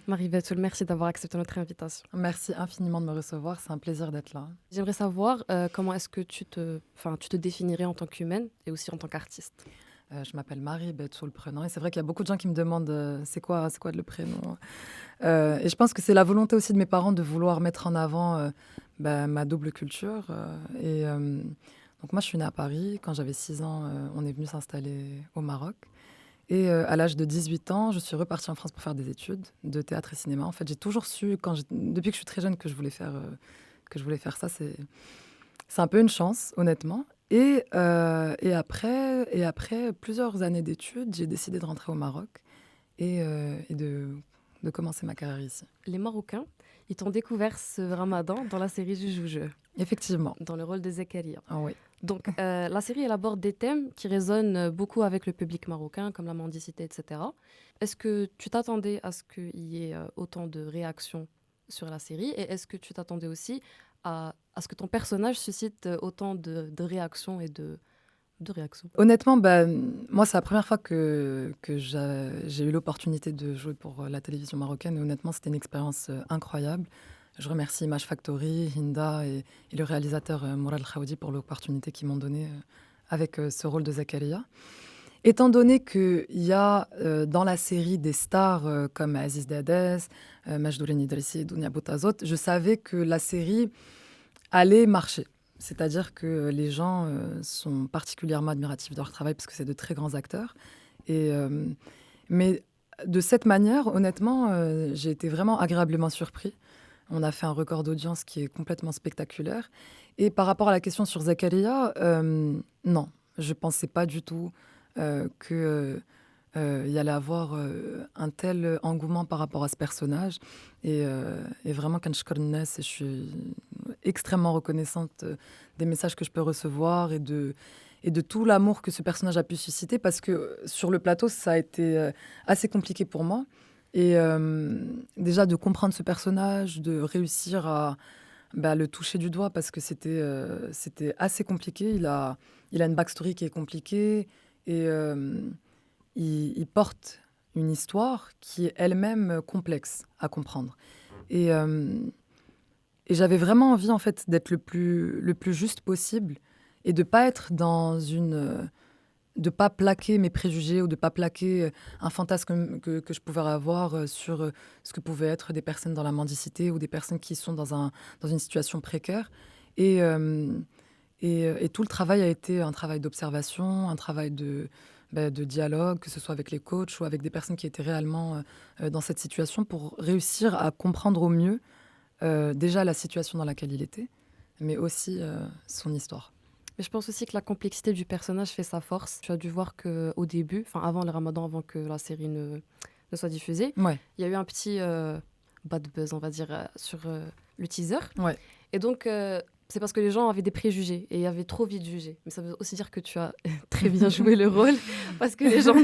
Marie Bettul, merci d'avoir accepté notre invitation. Merci infiniment de me recevoir, c'est un plaisir d'être là. J'aimerais savoir comment est-ce que tu te définirais en tant qu'humaine et aussi en tant qu'artiste. Je m'appelle Marie Betsoul Prenant et c'est vrai qu'il y a beaucoup de gens qui me demandent c'est quoi le prénom. Et je pense que c'est la volonté aussi de mes parents de vouloir mettre en avant ma double culture. Donc moi je suis née à Paris, quand j'avais 6 ans on est venu s'installer au Maroc. Et à l'âge de 18 ans, je suis repartie en France pour faire des études de théâtre et cinéma. En fait, j'ai toujours su, depuis que je suis très jeune, que je voulais faire ça. C'est un peu une chance, honnêtement. Et après plusieurs années d'études, j'ai décidé de rentrer au Maroc et de commencer ma carrière ici. Les Marocains, ils t'ont découvert ce ramadan dans la série Juju, Effectivement. dans le rôle de Zakaria. Ah oui. Donc, la série, elle aborde des thèmes qui résonnent beaucoup avec le public marocain, comme la mendicité, etc. Est-ce que tu t'attendais à ce qu'il y ait autant de réactions sur la série? Et est-ce que tu t'attendais aussi à ce que ton personnage suscite autant de réactions et de réactions? Honnêtement, moi, c'est la première fois que j'ai eu l'opportunité de jouer pour la télévision marocaine. Et honnêtement, c'était une expérience incroyable. Je remercie Image Factory, Hinda et le réalisateur Mourad Khaoudi pour l'opportunité qu'ils m'ont donnée avec ce rôle de Zakaria. Étant donné qu'il y a dans la série des stars comme Aziz Dadez, Majdoulene Idrissi et Dounia Boutazot, je savais que la série allait marcher. C'est-à-dire que les gens sont particulièrement admiratifs de leur travail parce que c'est de très grands acteurs. Et, mais de cette manière, honnêtement, j'ai été vraiment agréablement surpris. On a fait un record d'audience qui est complètement spectaculaire. Et par rapport à la question sur Zakaria, non, je ne pensais pas du tout qu'il y allait avoir un tel engouement par rapport à ce personnage. Et vraiment, quand je suis extrêmement reconnaissante des messages que je peux recevoir et de tout l'amour que ce personnage a pu susciter parce que sur le plateau, ça a été assez compliqué pour moi. Et déjà de comprendre ce personnage, de réussir à le toucher du doigt parce que c'était assez compliqué. Il a une backstory qui est compliquée et il porte une histoire qui est elle-même complexe à comprendre. Et, et j'avais vraiment envie en fait d'être le plus juste possible et de pas être de pas plaquer mes préjugés ou de pas plaquer un fantasme que je pouvais avoir sur ce que pouvaient être des personnes dans la mendicité ou des personnes qui sont dans une situation précaire. Et, et tout le travail a été un travail d'observation, un travail de dialogue, que ce soit avec les coachs ou avec des personnes qui étaient réellement dans cette situation pour réussir à comprendre au mieux déjà la situation dans laquelle il était, mais aussi son histoire. Mais je pense aussi que la complexité du personnage fait sa force. Tu as dû voir qu'au début, enfin avant le ramadan, avant que la série ne soit diffusée, Ouais, il y a eu un petit bad buzz, on va dire, sur le teaser. ouais. Et donc, c'est parce que les gens avaient des préjugés et avaient trop vite jugé. Mais ça veut aussi dire que tu as très bien joué le rôle parce que les gens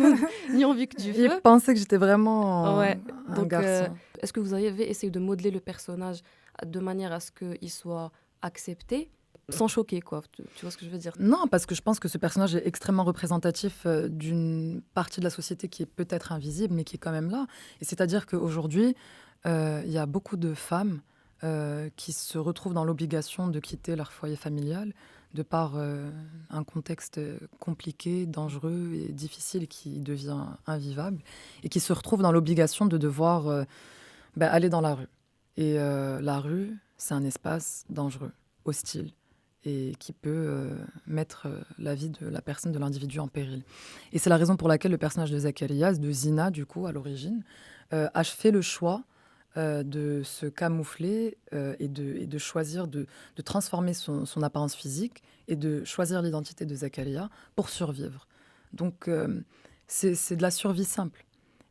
n'y ont vu que du Il feu. pensait que j'étais vraiment Ouais. un Donc, garçon. est-ce que vous avez essayé de modeler le personnage de manière à ce qu'il soit accepté sans choquer, quoi? Tu vois ce que je veux dire? Non, parce que je pense que ce personnage est extrêmement représentatif d'une partie de la société qui est peut-être invisible, mais qui est quand même là. Et c'est-à-dire qu'aujourd'hui, il y a beaucoup de femmes qui se retrouvent dans l'obligation de quitter leur foyer familial de par un contexte compliqué, dangereux et difficile qui devient invivable, et qui se retrouvent dans l'obligation de devoir aller dans la rue. Et la rue, c'est un espace dangereux, hostile, et qui peut mettre la vie de la personne, de l'individu en péril. Et c'est la raison pour laquelle le personnage de Zacharias, de Zina, du coup, à l'origine, a fait le choix de se camoufler et de choisir de transformer son apparence physique et de choisir l'identité de Zakaria pour survivre. Donc, c'est de la survie simple.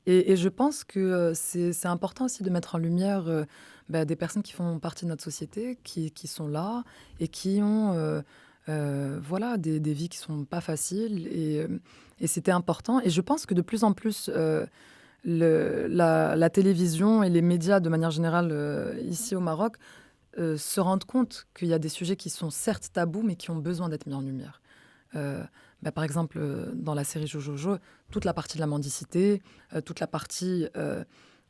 Et je pense que c'est important aussi de mettre en lumière des personnes qui font partie de notre société, qui sont là et qui ont voilà, des vies qui sont pas faciles. Et c'était important. Et je pense que de plus en plus, la télévision et les médias, de manière générale, ici au Maroc, se rendent compte qu'il y a des sujets qui sont certes tabous, mais qui ont besoin d'être mis en lumière. Euh, Par exemple, dans la série Jojojo, toute la partie de la mendicité, toute la partie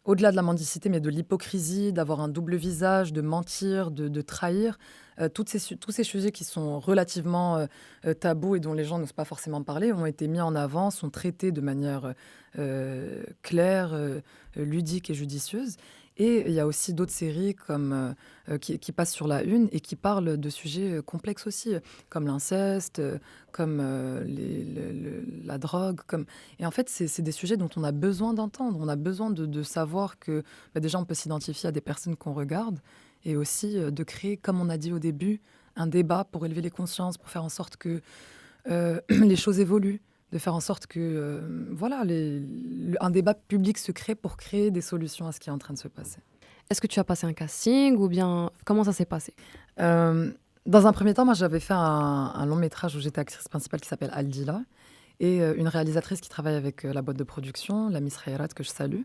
au-delà de la mendicité, mais de l'hypocrisie, d'avoir un double visage, de mentir, de trahir, tous ces sujets qui sont relativement tabous et dont les gens n'osent pas forcément parler, ont été mis en avant, sont traités de manière claire, ludique et judicieuse. Et il y a aussi d'autres séries qui passent sur la une et qui parlent de sujets complexes aussi, comme l'inceste, comme la drogue. Et en fait, c'est des sujets dont on a besoin d'entendre. On a besoin de savoir que déjà, on peut s'identifier à des personnes qu'on regarde et aussi de créer, comme on a dit au début, un débat pour élever les consciences, pour faire en sorte que les choses évoluent, de faire en sorte que voilà, un débat public se crée pour créer des solutions à ce qui est en train de se passer. Est-ce que tu as passé un casting ou bien comment ça s'est passé? Euh, Dans un premier temps, moi j'avais fait un long métrage où j'étais actrice principale qui s'appelle Aldila et une réalisatrice qui travaille avec la boîte de production, la Miss Khairat, que je salue,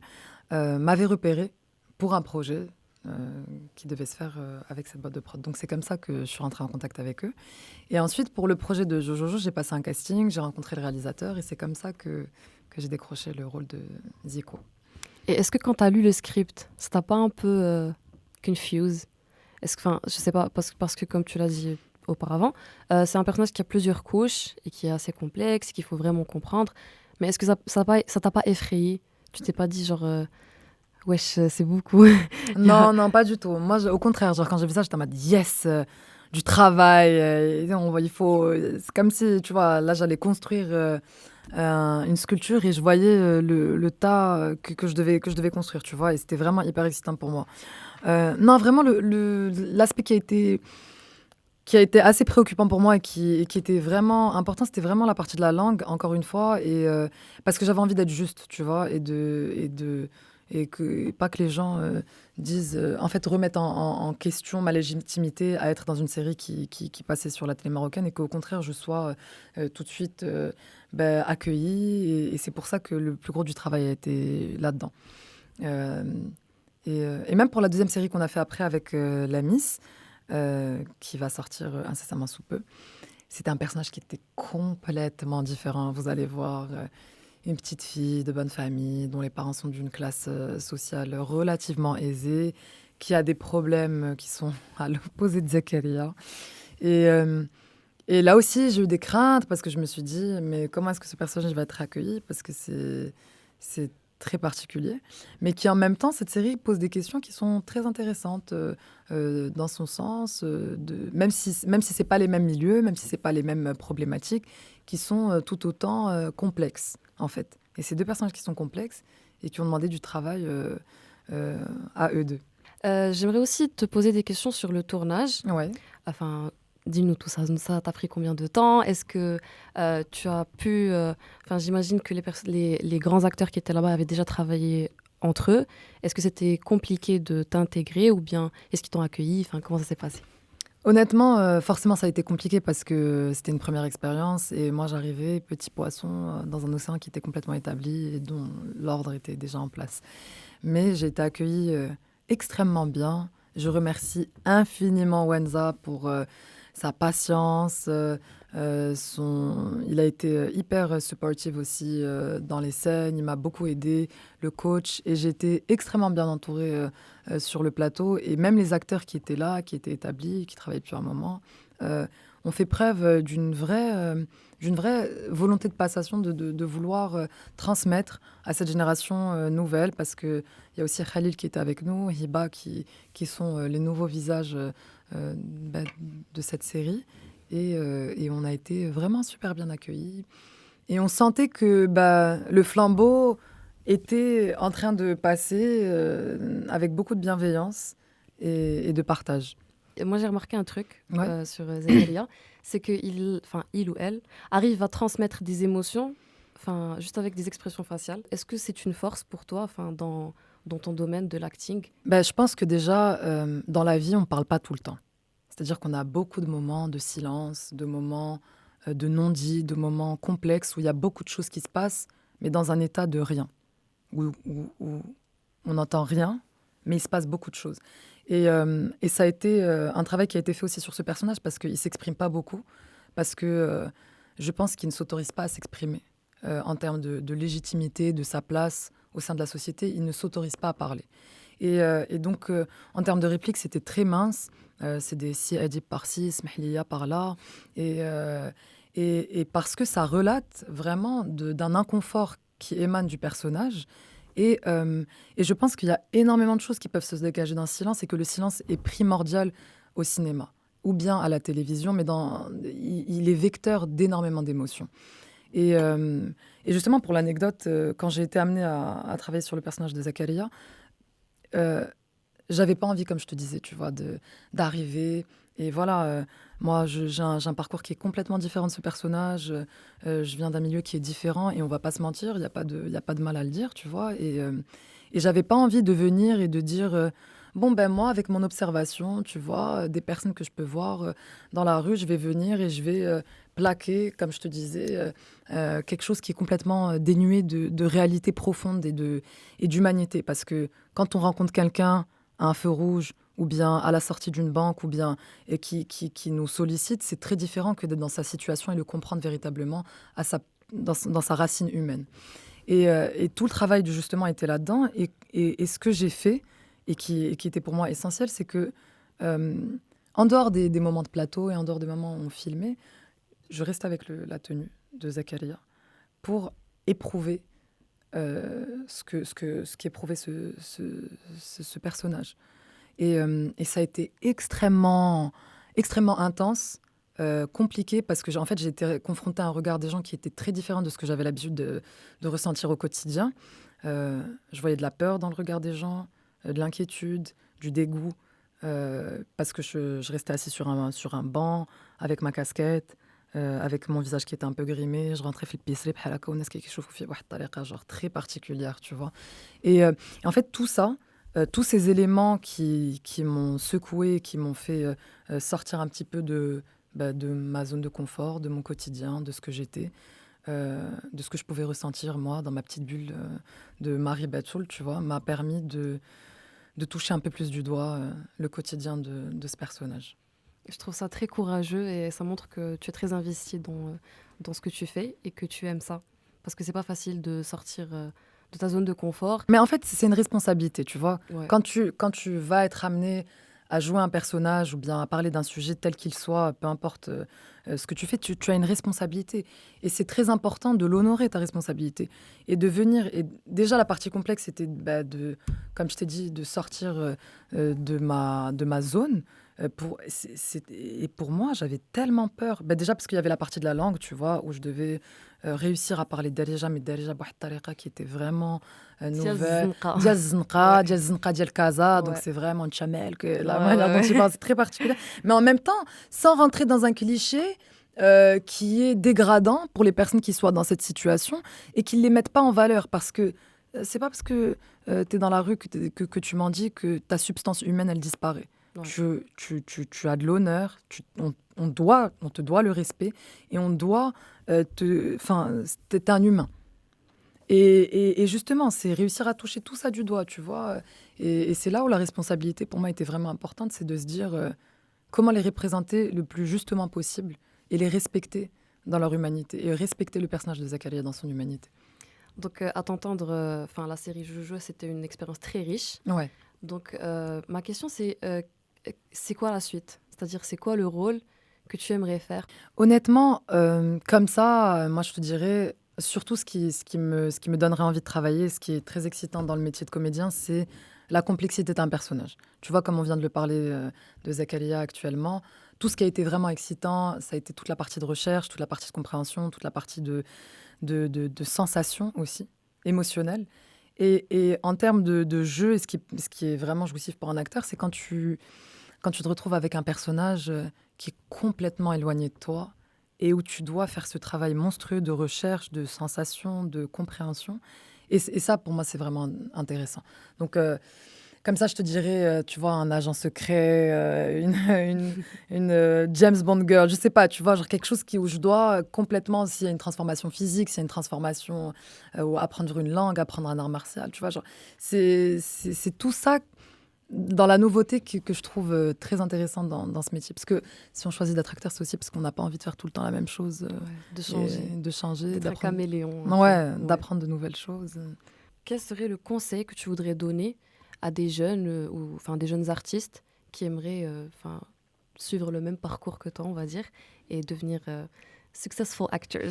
m'avait repérée pour un projet qui devait se faire avec cette boîte de prod. Donc c'est comme ça que je suis rentrée en contact avec eux. Et ensuite, pour le projet de Jojojo, j'ai passé un casting, j'ai rencontré le réalisateur et c'est comme ça que j'ai décroché le rôle de Zico. Et est-ce que quand tu as lu le script, ça t'a pas un peu confuse? Est-ce que, enfin, je sais pas, parce que comme tu l'as dit auparavant, c'est un personnage qui a plusieurs couches et qui est assez complexe, qu'il faut vraiment comprendre. Mais est-ce que ça t'a pas effrayé? Tu t'es pas dit genre, wesh, c'est beaucoup. Non, non, pas du tout. Moi, au contraire, genre, quand j'ai vu ça, j'étais en mode yes, du travail. Il faut. C'est comme si, tu vois, là, j'allais construire une sculpture et je voyais le tas que je devais construire, tu vois. Et c'était vraiment hyper excitant pour moi. Non, vraiment, l'aspect qui a été assez préoccupant pour moi et qui était vraiment important, c'était vraiment la partie de la langue, encore une fois, et parce que j'avais envie d'être juste, tu vois, et pas que les gens disent, en fait, remettent en question ma légitimité à être dans une série qui passait sur la télé marocaine et qu'au contraire, je sois tout de suite accueillie. Et c'est pour ça que le plus gros du travail a été là-dedans. Euh, et même pour la deuxième série qu'on a fait après avec la Miss, qui va sortir incessamment sous peu, c'était un personnage qui était complètement différent. Vous allez voir une petite fille de bonne famille, dont les parents sont d'une classe sociale relativement aisée, qui a des problèmes qui sont à l'opposé de Zakaria. Et, euh, et là aussi, j'ai eu des craintes parce que je me suis dit, mais comment est-ce que ce personnage va être accueilli? Parce que c'est très particulier. Mais qui en même temps, cette série pose des questions qui sont très intéressantes dans son sens, même si ce n'est pas les mêmes milieux, même si ce n'est pas les mêmes problématiques, qui sont tout autant complexes, en fait. Et c'est deux personnages qui sont complexes et qui ont demandé du travail à eux deux. J'aimerais aussi te poser des questions sur le tournage. Ouais. Enfin, dis-nous tout ça. Ça t'a pris combien de temps? Est-ce que tu as pu... Enfin, j'imagine que les grands acteurs qui étaient là-bas avaient déjà travaillé entre eux. Est-ce que c'était compliqué de t'intégrer ou bien est-ce qu'ils t'ont accueilli? Enfin, comment ça s'est passé? Honnêtement, forcément, ça a été compliqué parce que c'était une première expérience et moi, j'arrivais petit poisson dans un océan qui était complètement établi et dont l'ordre était déjà en place. Mais j'ai été accueillie extrêmement bien. Je remercie infiniment Wenza pour sa patience. Il a été hyper supportive aussi dans les scènes. Il m'a beaucoup aidé, le coach. Et j'ai été extrêmement bien entourée sur le plateau. Et même les acteurs qui étaient là, qui étaient établis, qui travaillaient depuis un moment, euh, ont fait preuve d'une vraie volonté de passation, de vouloir transmettre à cette génération nouvelle. Parce qu'il y a aussi Khalil qui était avec nous, Hiba qui sont les nouveaux visages de cette série. Et on a été vraiment super bien accueillis. Et on sentait que le flambeau était en train de passer avec beaucoup de bienveillance et de partage. Et moi, j'ai remarqué un truc Ouais. sur Zakaria, c'est qu'il, enfin, il ou elle, arrive à transmettre des émotions, enfin, juste avec des expressions faciales. Est-ce que c'est une force pour toi, enfin, dans ton domaine de l'acting? Je pense que déjà, dans la vie, on ne parle pas tout le temps. C'est-à-dire qu'on a beaucoup de moments de silence, de moments de non-dit, de moments complexes où il y a beaucoup de choses qui se passent, mais dans un état de rien, où on n'entend rien, mais il se passe beaucoup de choses. Et ça a été un travail qui a été fait aussi sur ce personnage parce qu'il ne s'exprime pas beaucoup, parce que je pense qu'il ne s'autorise pas à s'exprimer en termes de légitimité, de sa place au sein de la société, il ne s'autorise pas à parler. Et donc, en termes de réplique, c'était très mince. C'est des si adib par-ci, smahliya par-là. Et, euh, et parce que ça relate vraiment d'un inconfort qui émane du personnage. Et je pense qu'il y a énormément de choses qui peuvent se dégager d'un silence et que le silence est primordial au cinéma ou bien à la télévision, mais il est vecteur d'énormément d'émotions. Et, euh, et justement, pour l'anecdote, quand j'ai été amenée à travailler sur le personnage de Zakaria, euh, j'avais pas envie, comme je te disais, tu vois, d'arriver. Et voilà, moi, j'ai un parcours qui est complètement différent de ce personnage. Je viens d'un milieu qui est différent et on va pas se mentir, il y a pas de mal à le dire, tu vois. Et j'avais pas envie de venir et de dire, bon, ben moi, avec mon observation, tu vois, des personnes que je peux voir dans la rue, je vais venir et je vais plaquer, comme je te disais, quelque chose qui est complètement dénué de réalité profonde et d'humanité. Parce que quand on rencontre quelqu'un à un feu rouge ou bien à la sortie d'une banque ou bien et qui nous sollicite, c'est très différent que d'être dans sa situation et le comprendre véritablement à dans sa racine humaine. Et tout le travail du justement était là-dedans. Et ce que j'ai fait et qui était pour moi essentiel, c'est que euh, en dehors des moments de plateau et en dehors des moments où on filmait, je restais avec la tenue de Zakaria pour éprouver ce qu'éprouvait ce personnage. Et ça a été extrêmement intense, compliqué, parce que en fait, j'ai été confrontée à un regard des gens qui était très différent de ce que j'avais l'habitude de ressentir au quotidien. Je voyais de la peur dans le regard des gens, de l'inquiétude, du dégoût, parce que je restais assis sur un banc, avec ma casquette, avec mon visage qui était un peu grimé. Je rentrais في البيسري بحال هكا والناس كيشوفوا فيا بواحد الطريقة genre très particulière, tu vois. Et en fait, tout ça, tous ces éléments qui m'ont secoué, qui m'ont fait sortir un petit peu de ma zone de confort, de mon quotidien, de ce que j'étais, de ce que je pouvais ressentir, moi, dans ma petite bulle de Marie Batoul, tu vois, m'a permis de toucher un peu plus du doigt le quotidien de ce personnage. Je trouve ça très courageux et ça montre que tu es très investi dans ce que tu fais et que tu aimes ça. Parce que c'est pas facile de sortir de ta zone de confort. Mais en fait, c'est une responsabilité, tu vois. Ouais. Quand tu vas être amené à jouer un personnage ou bien à parler d'un sujet tel qu'il soit, peu importe ce que tu fais, tu as une responsabilité. Et c'est très important de l'honorer, ta responsabilité. Et de venir. Et déjà, la partie complexe, c'était, comme je t'ai dit, de sortir de ma zone. Et pour moi, j'avais tellement peur. Déjà, parce qu'il y avait la partie de la langue, tu vois, où je devais réussir à parler Darija, mais Darija بواحد الطريقة qui était vraiment Diaz nouvelle. Zinqa. Diaz Ouais. Zinqa, Diaz Zinqa ديال Casa, donc Ouais. c'est vraiment Chamel, que la Ouais, manière dont ouais, il ouais. parle, c'est très particulier. Mais en même temps, sans rentrer dans un cliché qui est dégradant pour les personnes qui soient dans cette situation et qui ne les mettent pas en valeur. Parce que c'est pas parce que tu es dans la rue que tu m'en dis que ta substance humaine, elle disparaît. Ouais. Tu as de l'honneur, on te doit le respect et on doit enfin, t'es un humain. Et justement, c'est réussir à toucher tout ça du doigt, tu vois. Et c'est là où la responsabilité, pour moi, était vraiment importante, c'est de se dire comment les représenter le plus justement possible et les respecter dans leur humanité et respecter le personnage de Zakaria dans son humanité. Donc, à t'entendre, la série Jojo, c'était une expérience très riche. Ouais. Donc, ma question, c'est quoi la suite? C'est-à-dire, c'est quoi le rôle que tu aimerais faire? Honnêtement, comme ça, moi je te dirais, surtout ce qui me donnerait envie de travailler, ce qui est très excitant dans le métier de comédien, c'est la complexité d'un personnage. Tu vois, comme on vient de le parler de Zakaria actuellement, tout ce qui a été vraiment excitant, ça a été toute la partie de recherche, toute la partie de compréhension, toute la partie de sensation aussi, émotionnelle. Et en termes de jeu, et ce qui est vraiment jouissif pour un acteur, c'est quand tu te retrouves avec un personnage qui est complètement éloigné de toi et où tu dois faire ce travail monstrueux de recherche, de sensation, de compréhension. Et ça, pour moi, c'est vraiment intéressant. Donc, comme ça, je te dirais, tu vois, un agent secret, une James Bond girl, je sais pas, tu vois, genre quelque chose où je dois complètement, s'il y a une transformation physique, s'il y a une transformation, ou apprendre une langue, apprendre un art martial, tu vois, genre, c'est tout ça dans la nouveauté que je trouve très intéressante dans ce métier. Parce que si on choisit d'être acteur, c'est aussi parce qu'on n'a pas envie de faire tout le temps la même chose, Ouais, de changer, et de changer, d'être un d'apprendre. caméléon un peu. Ouais, Ouais. d'apprendre de nouvelles choses. Quel serait le conseil que tu voudrais donner à des jeunes ou enfin des jeunes artistes qui aimeraient enfin suivre le même parcours que toi, on va dire, et devenir successful actors?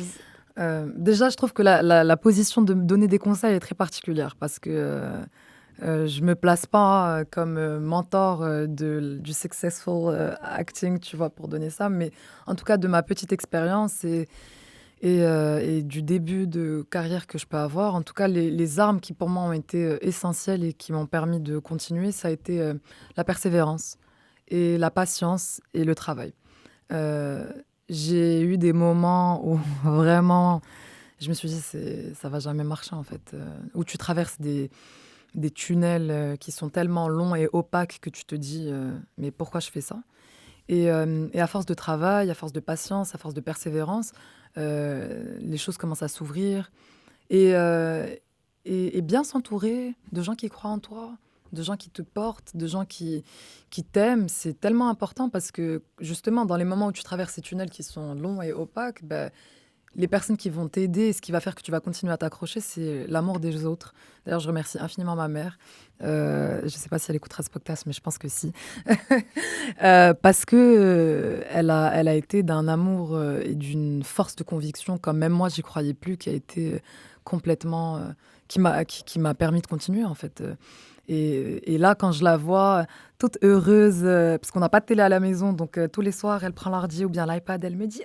Déjà, je trouve que la position de me donner des conseils est très particulière parce que je me place pas comme mentor du successful acting, tu vois, pour donner ça, mais en tout cas de ma petite expérience et du début de carrière que je peux avoir, en tout cas les armes qui pour moi ont été essentielles et qui m'ont permis de continuer, ça a été la persévérance et la patience et le travail. Euh, j'ai eu des moments où vraiment je me suis dit ça va jamais marcher en fait, où tu traverses des tunnels qui sont tellement longs et opaques que tu te dis mais pourquoi je fais ça? Et à force de travail, à force de patience, à force de persévérance, les choses commencent à s'ouvrir. Et, euh, et bien s'entourer de gens qui croient en toi, de gens qui te portent, de gens qui t'aiment, c'est tellement important parce que justement, dans les moments où tu traverses ces tunnels qui sont longs et opaques, ben, les personnes qui vont t'aider, ce qui va faire que tu vas continuer à t'accrocher, c'est l'amour des autres. D'ailleurs, je remercie infiniment ma mère. Je ne sais pas si elle écoutera ce podcast, mais je pense que si. Parce que elle a été d'un amour et d'une force de conviction, comme même moi, j'y croyais plus, qui a été complètement... qui m'a permis de continuer, en fait. Et là, quand je la vois toute heureuse, parce qu'on n'a pas de télé à la maison, donc tous les soirs, elle prend l'ordi ou bien l'iPad, elle me dit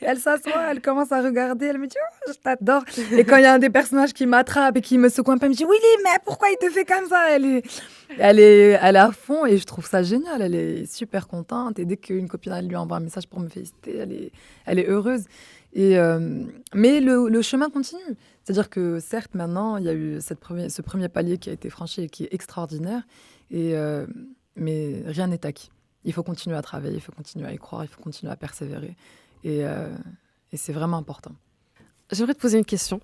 et elle s'assoit, elle commence à regarder, elle me dit oh, je t'adore. Et quand il y a un des personnages qui m'attrape et qui me secoue un peu, elle me dit Willy, mais pourquoi il te fait comme ça? Elle est à fond et je trouve ça génial. Elle est super contente. Et dès qu'une copine elle lui envoie un message pour me féliciter, elle est heureuse. Et, mais le chemin continue. C'est-à-dire que certes, maintenant, il y a eu ce premier palier qui a été franchi et qui est extraordinaire. Et, mais rien n'est acquis. Il faut continuer à travailler, il faut continuer à y croire, il faut continuer à persévérer. Et, euh, et c'est vraiment important. J'aimerais te poser une question.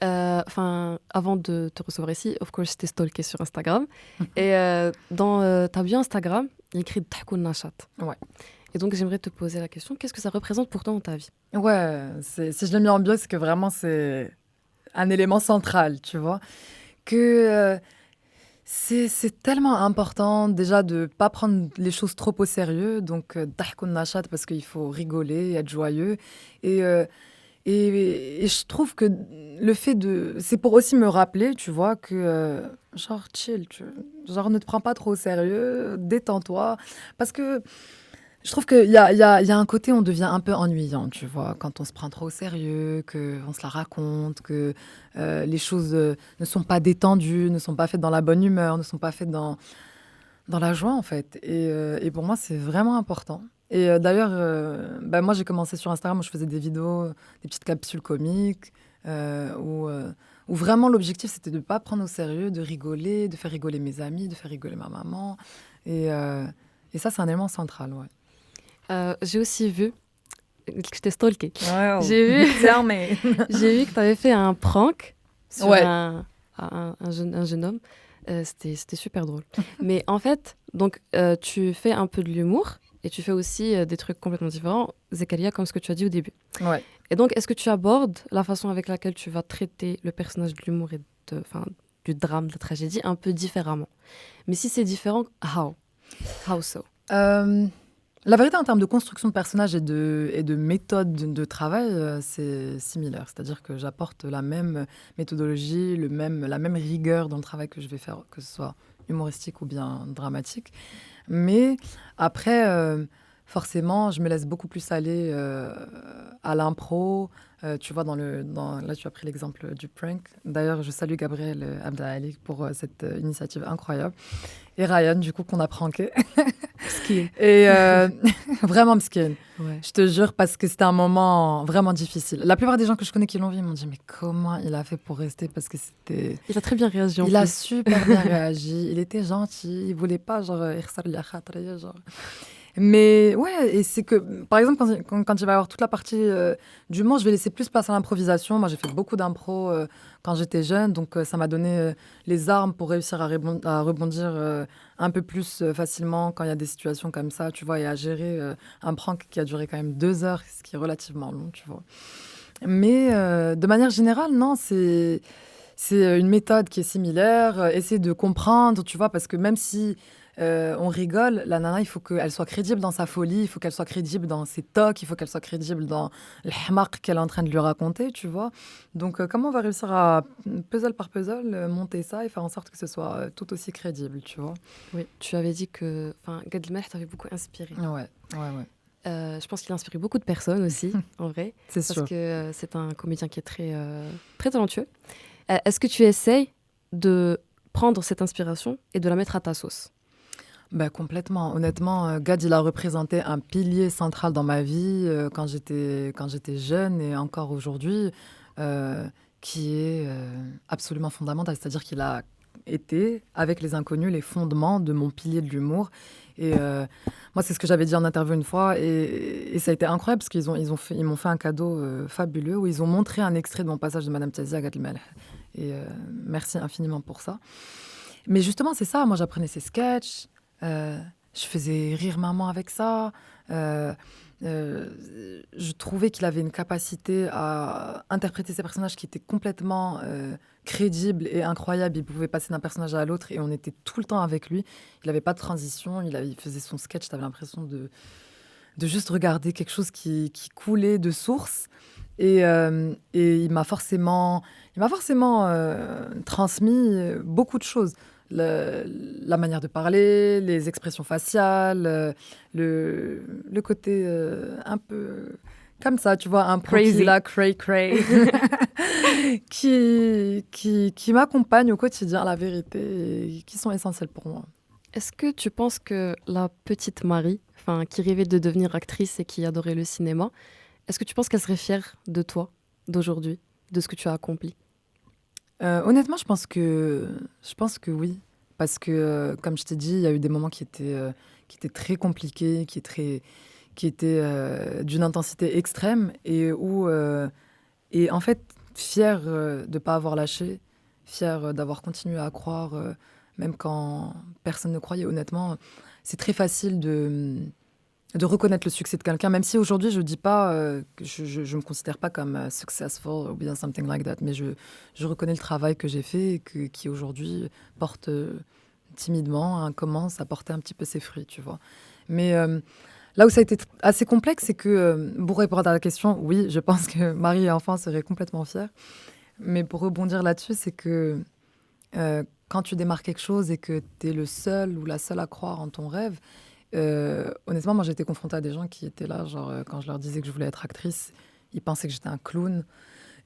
Enfin, avant de te recevoir ici, of course, je t'ai stalké sur Instagram. Et dans ta bio Instagram, il y a écrit Tahkoun Nachat. Ouais. Et donc, j'aimerais te poser la question, qu'est-ce que ça représente pour toi dans ta vie? Ouais, si je l'ai mis en bio, c'est que vraiment c'est un élément central, tu vois. Que c'est tellement important déjà de ne pas prendre les choses trop au sérieux. Donc, Tahkoun Nachat, parce qu'il faut rigoler, être joyeux. Et, euh, et je trouve que le fait de... C'est pour aussi me rappeler, tu vois, que genre chill, genre ne te prends pas trop au sérieux, détends-toi. Parce que je trouve qu'il y a un côté, on devient un peu ennuyant, tu vois, quand on se prend trop au sérieux, qu'on se la raconte, que les choses ne sont pas détendues, ne sont pas faites dans la bonne humeur, ne sont pas faites dans la joie, en fait. Et pour moi, c'est vraiment important. Et d'ailleurs, bah, moi, j'ai commencé sur Instagram où je faisais des vidéos, des petites capsules comiques, où vraiment l'objectif, c'était de ne pas prendre au sérieux, de rigoler, de faire rigoler mes amis, de faire rigoler ma maman. Et, euh, et ça, c'est un élément central, ouais. J'ai aussi vu que je t'ai stalké. Wow. J'ai vu, Tell me. j'ai vu que tu avais fait un prank sur Ouais. un jeune homme. C'était super drôle. Mais en fait, donc, tu fais un peu de l'humour et tu fais aussi des trucs complètement différents, Zekaria, comme ce que tu as dit au début. Ouais. Et donc, est-ce que tu abordes la façon avec laquelle tu vas traiter le personnage de l'humour et enfin, du drame, de la tragédie, un peu différemment? Mais si c'est différent, how? How so? Euh, la vérité, en termes de construction de personnages et de méthode de travail, c'est similaire. C'est-à-dire que j'apporte la même méthodologie, la même rigueur dans le travail que je vais faire, que ce soit humoristique ou bien dramatique. Mais après, forcément, je me laisse beaucoup plus aller à l'impro. Tu vois, là, tu as pris l'exemple du prank. D'ailleurs, je salue Gabriel Abdali pour cette initiative incroyable. Et Ryan, du coup, qu'on a pranké. Skin. Et vraiment mskin. Ouais. Je te jure, parce que c'était un moment vraiment difficile. La plupart des gens que je connais qui l'ont vu m'ont dit, mais comment il a fait pour rester? Parce que c'était... Il a très bien réagi en Il a plus. super bien réagi. Il était gentil. Il voulait pas, genre, genre. Mais ouais, et c'est que, par exemple, quand il va y avoir toute la partie d'humour, je vais laisser plus place à l'improvisation. Moi, j'ai fait beaucoup d'impro quand j'étais jeune. Donc, ça m'a donné les armes pour réussir à rebondir un peu plus facilement quand il y a des situations comme ça, tu vois, et à gérer un prank qui a duré quand même 2 heures, ce qui est relativement long, tu vois. Mais de manière générale, non, c'est une méthode qui est similaire. Essayer de comprendre, tu vois, parce que même si on rigole, la nana, il faut qu'elle soit crédible dans sa folie, il faut qu'elle soit crédible dans ses tocs, il faut qu'elle soit crédible dans le hmaq qu'elle est en train de lui raconter, tu vois. Donc, comment on va réussir à, puzzle par puzzle, monter ça et faire en sorte que ce soit tout aussi crédible, tu vois. Oui, tu avais dit que Gad Elmaleh t'avait beaucoup inspiré. Ouais, ouais. Je pense qu'il a inspiré beaucoup de personnes aussi, en vrai, C'est parce sûr. que c'est un comédien qui est très talentueux. Est-ce que tu essayes de prendre cette inspiration et de la mettre à ta sauce? Bah, complètement. Honnêtement, Gad, il a représenté un pilier central dans ma vie quand j'étais jeune et encore aujourd'hui, euh, qui est absolument fondamental. C'est-à-dire qu'il a été, avec les inconnus, les fondements de mon pilier de l'humour. Et moi, c'est ce que j'avais dit en interview une fois. Et ça a été incroyable parce ils m'ont fait un cadeau fabuleux où ils ont montré un extrait de mon passage de Madame Tazia à Gad Elmaleh. Et merci infiniment pour ça. Mais justement, c'est ça. Moi, j'apprenais ses sketchs. Je faisais rire maman avec ça. Euh, je trouvais qu'il avait une capacité à interpréter ses personnages qui était complètement crédible et incroyable. Il pouvait passer d'un personnage à l'autre et on était tout le temps avec lui. Il n'avait pas de transition. Il faisait son sketch. Tu avais l'impression de juste regarder quelque chose qui coulait de source. Et il m'a forcément transmis beaucoup de choses. La manière de parler, les expressions faciales, le côté un peu comme ça, tu vois, un Crazy. là, cray, qui m'accompagne au quotidien, la vérité, et qui sont essentiels pour moi. Est-ce que tu penses que la petite Marie, qui rêvait de devenir actrice et qui adorait le cinéma, est-ce que tu penses qu'elle serait fière de toi, d'aujourd'hui, de ce que tu as accompli? Honnêtement, je pense que oui. Parce que, comme je t'ai dit, il y a eu des moments qui étaient très compliqués, qui étaient d'une intensité extrême et en fait, fier de ne pas avoir lâché, fier d'avoir continué à croire, même quand personne ne croyait. Honnêtement, c'est très facile de reconnaître le succès de quelqu'un, même si aujourd'hui je dis pas que je me considère pas comme successful ou bien something like that, mais je reconnais le travail que j'ai fait et qui aujourd'hui porte timidement, hein, commence à porter un petit peu ses fruits, tu vois. Mais là où ça a été assez complexe, c'est que pour répondre à la question, oui, je pense que Marie et enfant seraient complètement fiers. Mais pour rebondir là-dessus, c'est que quand tu démarres quelque chose et que tu es le seul ou la seule à croire en ton rêve, honnêtement, moi, j'ai été confrontée à des gens qui étaient là, genre, quand je leur disais que je voulais être actrice, ils pensaient que j'étais un clown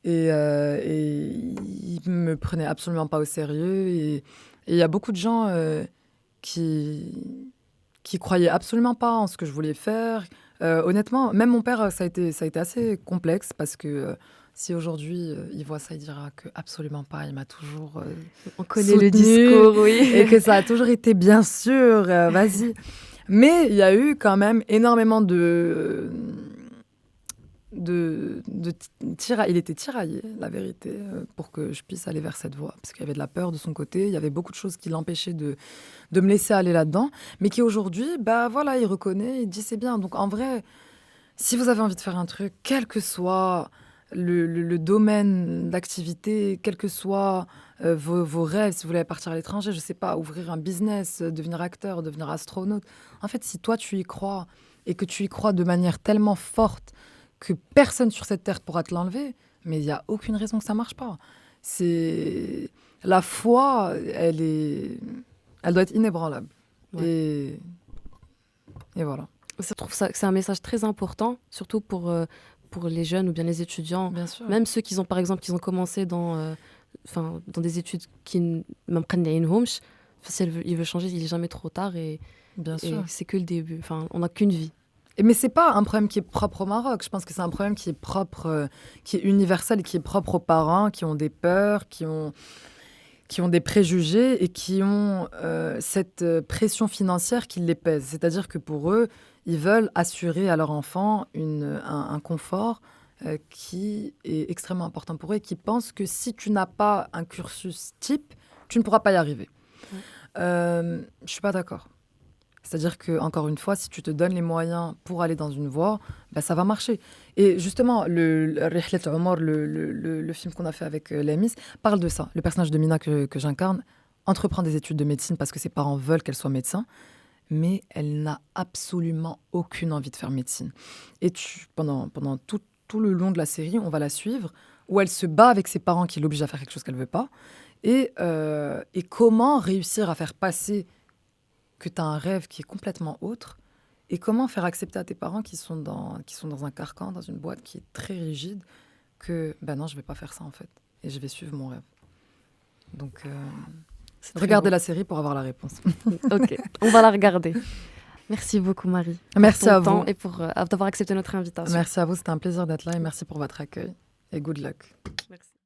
et ils me prenaient absolument pas au sérieux. Et il y a beaucoup de gens qui croyaient absolument pas en ce que je voulais faire. Honnêtement, même mon père, ça a été assez complexe parce que si aujourd'hui il voit ça, il dira que absolument pas. Il m'a toujours On connaît le soutenue discours, oui. et que ça a toujours été bien sûr, vas-y. Mais il y a eu quand même énormément il était tiraillé, la vérité, pour que je puisse aller vers cette voie. Parce qu'il y avait de la peur de son côté, il y avait beaucoup de choses qui l'empêchaient de me laisser aller là-dedans. Mais qui aujourd'hui, bah voilà, il reconnaît, il dit c'est bien. Donc en vrai, si vous avez envie de faire un truc, quel que soit le domaine d'activité, quels que soient vos rêves, si vous voulez partir à l'étranger, je sais pas, ouvrir un business, devenir acteur, devenir astronaute. En fait, si toi tu y crois et que tu y crois de manière tellement forte que personne sur cette terre pourra te l'enlever, mais il n'y a aucune raison que ça marche pas. C'est la foi, elle doit être inébranlable. Ouais. Et voilà. Je trouve ça, que c'est un message très important, surtout pour les jeunes ou bien les étudiants, Bien sûr. même ceux qui ont, par exemple, qui ont commencé dans des études qui ne prennent les hommes. Si il veut changer, il n'est jamais trop tard Bien et sûr. c'est que le début. On n'a qu'une vie. Mais c'est pas un problème qui est propre au Maroc. Je pense que c'est un problème qui est propre, qui est universel et qui est propre aux parents qui ont des peurs, qui ont des préjugés et qui ont cette pression financière qui les pèse. C'est-à-dire que pour eux, ils veulent assurer à leur enfant un confort qui est extrêmement important pour eux et qui pensent que si tu n'as pas un cursus type, tu ne pourras pas y arriver. Ouais. Je ne suis pas d'accord. C'est-à-dire que, encore une fois, si tu te donnes les moyens pour aller dans une voie, ben, ça va marcher. Et justement, Rihlet Omar, le film qu'on a fait avec Lamis, parle de ça. Le personnage de Mina que j'incarne entreprend des études de médecine parce que ses parents veulent qu'elle soit médecin, mais elle n'a absolument aucune envie de faire médecine. Et pendant tout le long de la série, on va la suivre, où elle se bat avec ses parents qui l'obligent à faire quelque chose qu'elle ne veut pas, et comment réussir à faire passer que tu as un rêve qui est complètement autre, et comment faire accepter à tes parents qui sont dans un carcan, dans une boîte qui est très rigide, que ben non, je vais pas faire ça en fait, et je vais suivre mon rêve. Donc, C'est très regardez beau. la série pour avoir la réponse. Ok, on va la regarder. Merci beaucoup, Marie, pour Merci ton à temps vous. et pour d'avoir accepté notre invitation. Merci à vous, c'était un plaisir d'être là, et merci pour votre accueil. Et good luck. Merci.